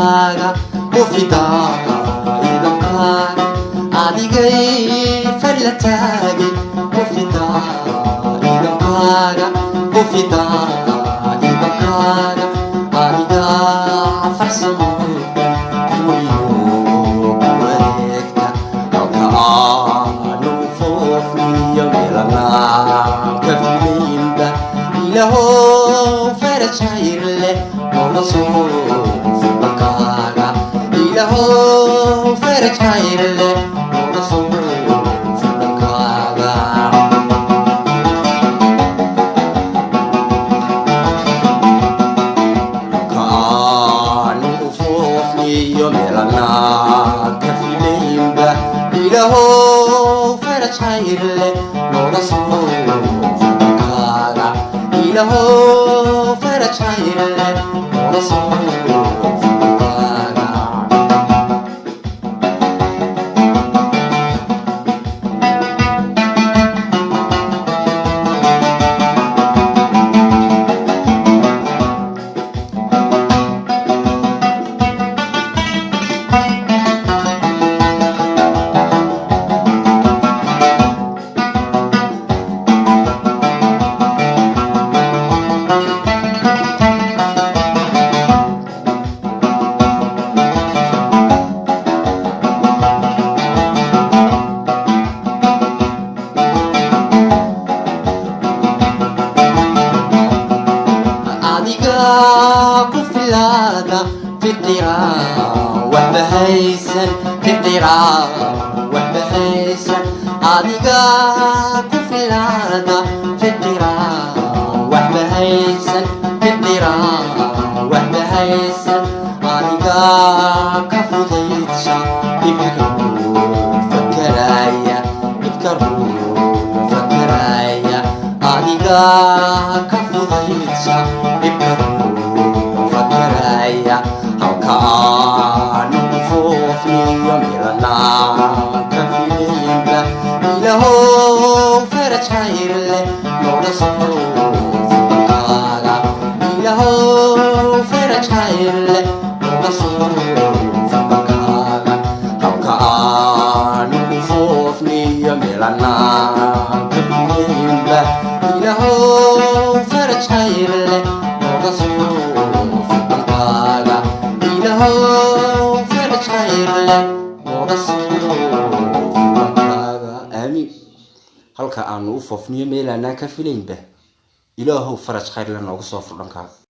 kaaga ufidaa idankaaga adigay farla taagay ufidaa idankaaga ufidaa idankaaga adiga farsamooda kuwiyo kuwareegta halka aanu foofniyo meelanaa ka filaynba ilahow farajayr leh nooga soo furdankaaga ilahow farajayr leh nooga soo furdankaaga kaanu ufoofniyo meelanaa ka filaynba ilahow farajayr leh nooga soo furdankaaga ilahow farajayr leh nooga soo furdankaaga كفلادا في القراء وحبهيسن في القراء وحبهيسن أديقا كفلادا في القراء وحبهيسن في القراء وحبهيسن أديقا كفوديتشا يبكرو فكرايا يبكرو فكرايا أديقا كفوديتشا يبكرو halkaanu foofniyo meelanaa ka filaynba ilahow farajayr leh nooga soo furdankaaga ilahow farajayr leh nooga soo furdankaaga halkaanu foofniyo meelanaa ka filaynba ilahow farajayr leh nooga soo halka aanu u foofniyo meelanaa ka filaynba ilaahow faraj khayr leh nooga soo furdankaaga